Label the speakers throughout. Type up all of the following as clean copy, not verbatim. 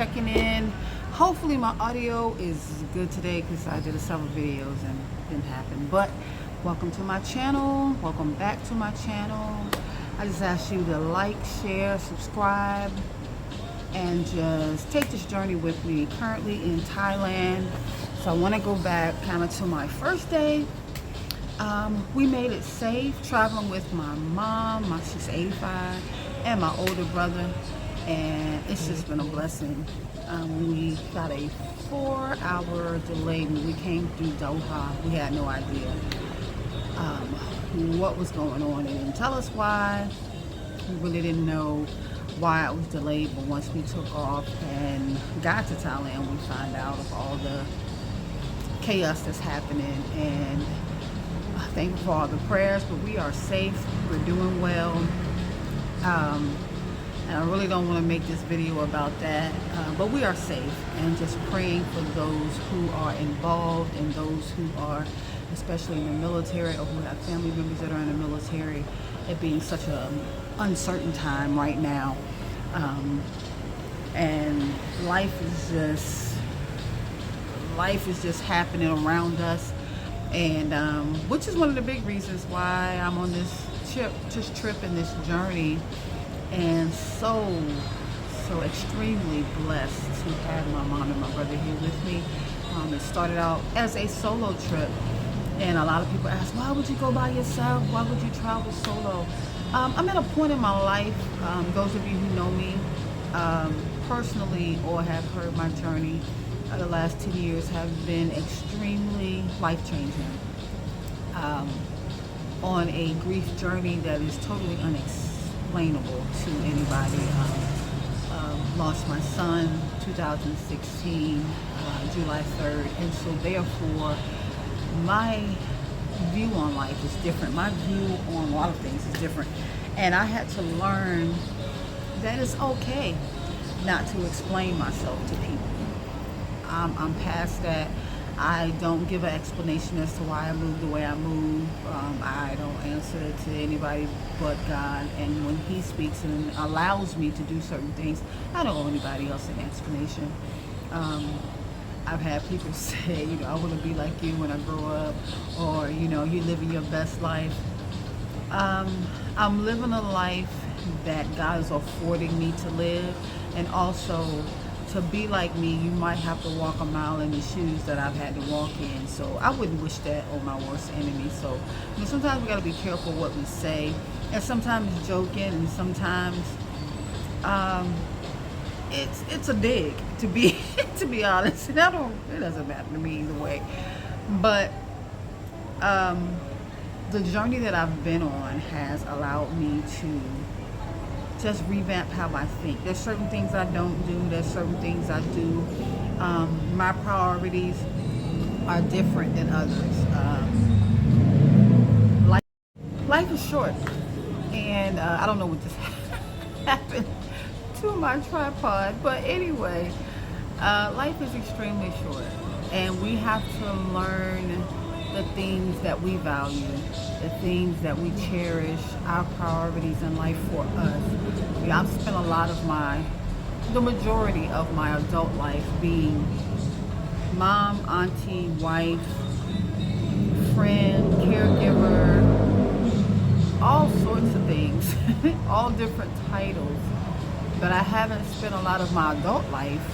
Speaker 1: checking in. Hopefully my audio is good today because I did several videos and it didn't happen. But welcome to my channel. Welcome back to my channel. I just ask you to like, share, subscribe, and just take this journey with me. Currently in Thailand. So I want to go back kind of to my first day. We made it safe traveling with my mom, she's 85, and my older brother, and it's just been a blessing. We got a 4-hour delay when we came through Doha. We had no idea what was going on. They didn't tell us why. We really didn't know why it was delayed, but once we took off and got to Thailand, we found out of all the chaos that's happening. And thank you for all the prayers, but we are safe. We're doing well. And I really don't want to make this video about that, but we are safe, and just praying for those who are involved and those who are especially in the military or who have family members that are in the military. It being such an uncertain time right now, and life is just happening around us. And which is one of the big reasons why I'm on this trip and this journey, and so extremely blessed to have my mom and my brother here with me. It started out as a solo trip, and a lot of people ask, why would you go by yourself? Why would you travel solo? I'm at a point in my life, those of you who know me personally or have heard my journey, the last 10 years have been extremely life-changing, on a grief journey that is totally unexplainable to anybody. Lost my son 2016, July 3rd, and so therefore my view on life is different. My view on a lot of things is different, and I had to learn that it's okay not to explain myself to people. I'm past that. I don't give an explanation as to why I move the way I move. I don't answer to anybody but God. And when He speaks and allows me to do certain things, I don't owe anybody else an explanation. I've had people say, I want to be like you when I grow up, or, you're living your best life. I'm living a life that God is affording me to live, and also to be like me, you might have to walk a mile in the shoes that I've had to walk in. So I wouldn't wish that on my worst enemy. So sometimes we got to be careful what we say, and sometimes it's joking, and sometimes it's a dig, to be to be honest. And it doesn't matter to me either way. But the journey that I've been on has allowed me to just revamp how I think. There's certain things I don't do. There's certain things I do. My priorities are different than others. Life is short, and I don't know what just happened to my tripod, but anyway, life is extremely short, and we have to learn the things that we value, the things that we cherish, our priorities in life for us. I've spent the majority of my adult life being mom, auntie, wife, friend, caregiver, all sorts of things, all different titles. But I haven't spent a lot of my adult life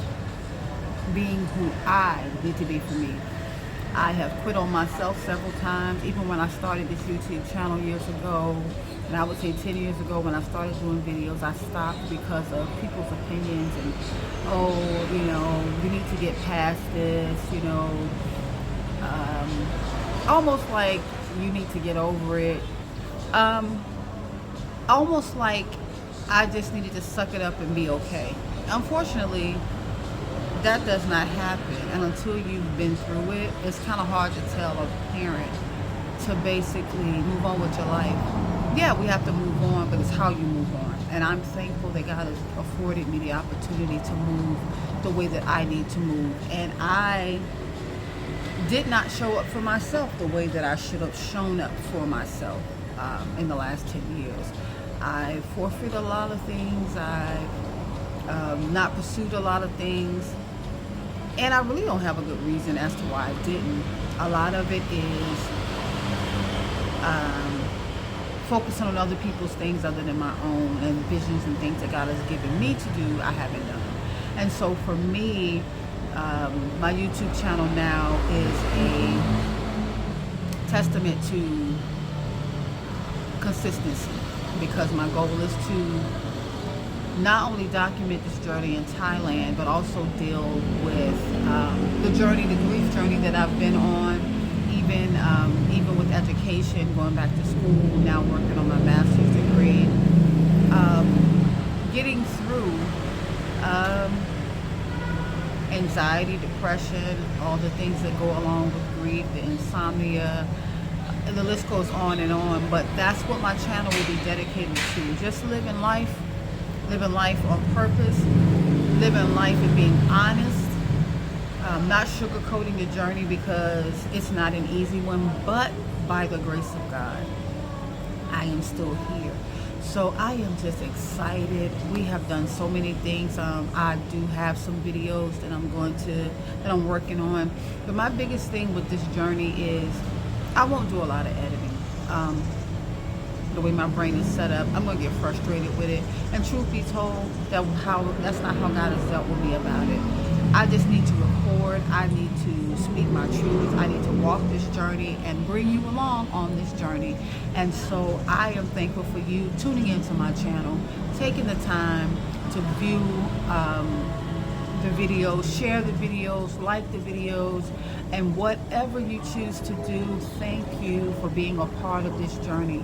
Speaker 1: being who I need to be for me. I have quit on myself several times, even when I started this YouTube channel years ago, and I would say 10 years ago when I started doing videos, I stopped because of people's opinions and, you need to get past this, almost like you need to get over it. Almost like I just needed to suck it up and be okay. Unfortunately, that does not happen, and until you've been through it, it's kind of hard to tell a parent to basically move on with your life. Yeah, we have to move on, but it's how you move on. And I'm thankful that God has afforded me the opportunity to move the way that I need to move. And I did not show up for myself the way that I should have shown up for myself in the last 10 years. I forfeited a lot of things. I not pursued a lot of things. And I really don't have a good reason as to why I didn't. A lot of it is focusing on other people's things other than my own, and visions and things that God has given me to do, I haven't done. And so for me, my YouTube channel now is a testament to consistency, because my goal is to not only document this journey in Thailand, but also deal with the journey, the grief journey that I've been on, even with education, going back to school, now working on my master's degree, getting through anxiety, depression, all the things that go along with grief, the insomnia, the list goes on and on. But that's what my channel will be dedicated to: just living life on purpose, living life and being honest, not sugarcoating the journey, because it's not an easy one, but by the grace of God, I am still here. So I am just excited. We have done so many things. I do have some videos that I'm working on. But my biggest thing with this journey is I won't do a lot of editing. The way my brain is set up, I'm gonna get frustrated with it. And truth be told, that's not how God has dealt with me about it. I just need to record. I need to speak my truth. I need to walk this journey and bring you along on this journey. And so I am thankful for you tuning into my channel, taking the time to view the videos, share the videos, like the videos, and whatever you choose to do. Thank you for being a part of this journey.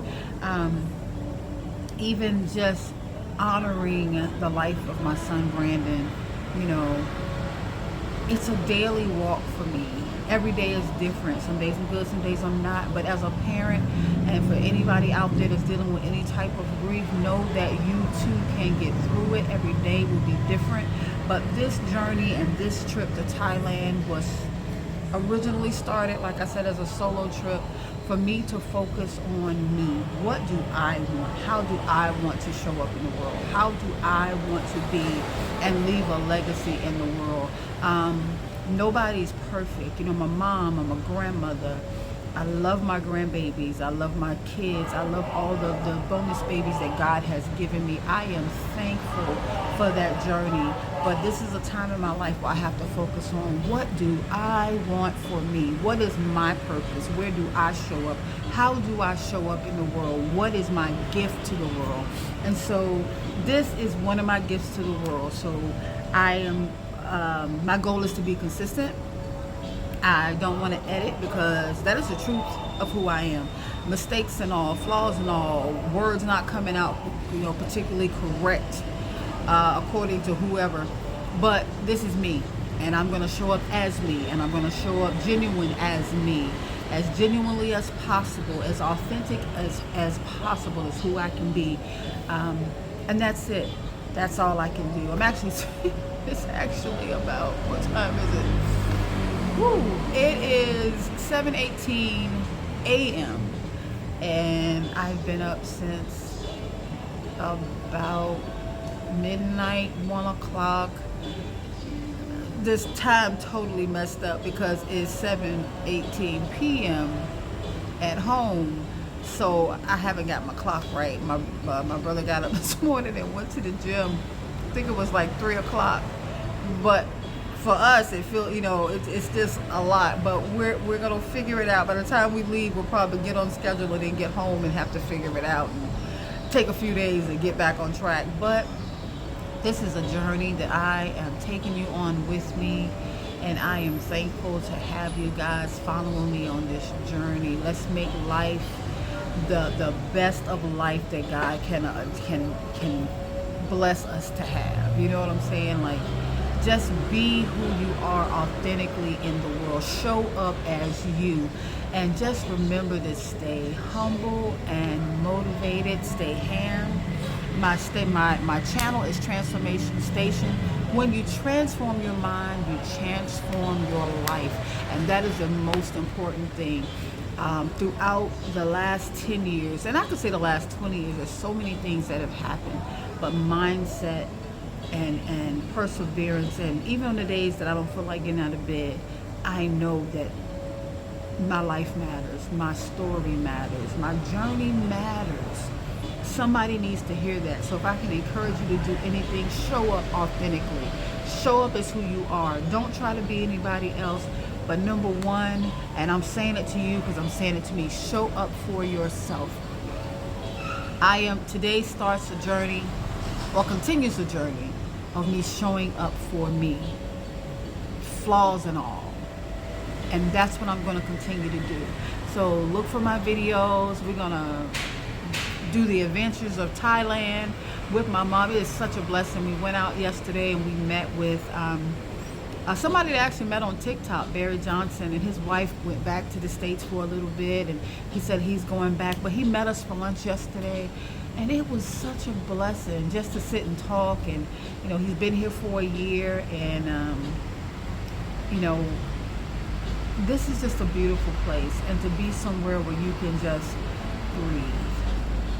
Speaker 1: Even just honoring the life of my son Brandon, it's a daily walk for me. Every day is different. Some days I'm good, some days I'm not. But as a parent, and for anybody out there that's dealing with any type of grief, know that you too can get through it. Every day will be different. But this journey and this trip to Thailand was originally started, like I said, as a solo trip for me to focus on me. What do I want? How do I want to show up in the world? How do I want to be and leave a legacy in the world? Nobody's perfect. My mom, I'm a grandmother. I love my grandbabies. I love my kids. I love all the bonus babies that God has given me. I am thankful for that journey. But this is a time in my life where I have to focus on, what do I want for me? What is my purpose? Where do I show up? How do I show up in the world? What is my gift to the world? And so this is one of my gifts to the world. So I am, my goal is to be consistent. I don't want to edit, because that is the truth of who I am. Mistakes and all, flaws and all, words not coming out, particularly correct according to whoever. But this is me, and I'm going to show up as me, and I'm going to show up genuine as me, as genuinely as possible, as authentic as possible, is who I can be. And that's it. That's all I can do. It's actually about, what time is it? Woo, it is 7:18 a.m. and I've been up since about midnight, 1 o'clock. This time totally messed up because it's 7:18 p.m. at home, so I haven't got my clock right. My brother got up this morning and went to the gym. I think it was like 3 o'clock, but for us, it feels, it's just a lot, but we're gonna figure it out. By the time we leave, we'll probably get on schedule and then get home and have to figure it out and take a few days to get back on track. But this is a journey that I am taking you on with me, and I am thankful to have you guys following me on this journey. Let's make life the best of life that God can bless us to have. You know what I'm saying? Like, just be who you are authentically in the world. Show up as you. And just remember to stay humble and motivated. Stay ham. My channel is Transformation Station. When you transform your mind, you transform your life. And that is the most important thing. Throughout the last 10 years, and I could say the last 20 years, there's so many things that have happened. But mindset and perseverance. And even on the days that I don't feel like getting out of bed, I know that my life matters, my story matters, my journey matters. Somebody needs to hear that. So if I can encourage you to do anything, show up authentically. Show up as who you are. Don't try to be anybody else. But number one, and I'm saying it to you because I'm saying it to me, show up for yourself. Today starts a journey, or continues the journey, of me showing up for me, flaws and all. And that's what I'm going to continue to do. So look for my videos. We're going to do the adventures of Thailand with my mom. It is such a blessing. We went out yesterday and we met with somebody that I actually met on TikTok, Barry Johnson, and his wife went back to the States for a little bit, and he said he's going back, but he met us for lunch yesterday, and it was such a blessing just to sit and talk. And you know, he's been here for a year, and you know, this is just a beautiful place, and to be somewhere where you can just breathe.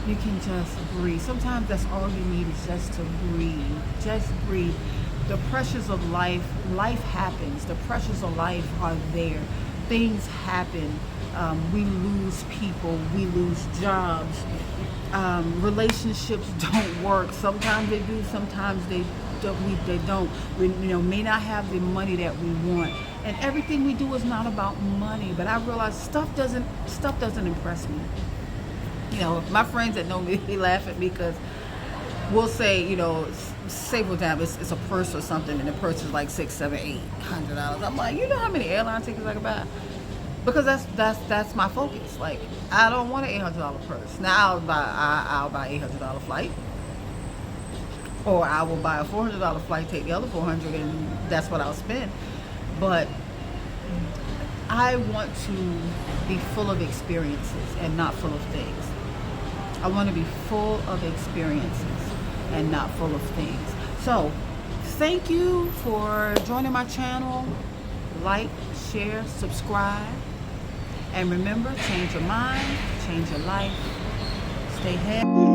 Speaker 1: You can just breathe. Sometimes that's all you need, is just to breathe. Just breathe. The pressures of life happens. The pressures of life are there. Things happen. We lose people. We lose jobs. Relationships don't work. Sometimes they do. Sometimes they don't. We may not have the money that we want. And everything we do is not about money. But I realize stuff doesn't impress me. You know, my friends that know me, they laugh at me because we'll say, you know, say for example, it's a purse or something, and the purse is like $600, $700, $800. I'm like, you know how many airline tickets I can buy? Because that's my focus. Like, I don't want an $800 purse. Now I'll buy $800 flight, or I will buy a $400 flight, take the other $400, and that's what I'll spend. But I want to be full of experiences and not full of things. I want to be full of experiences and not full of things. So, thank you for joining my channel. Like, share, subscribe. And remember, change your mind, change your life. Stay happy.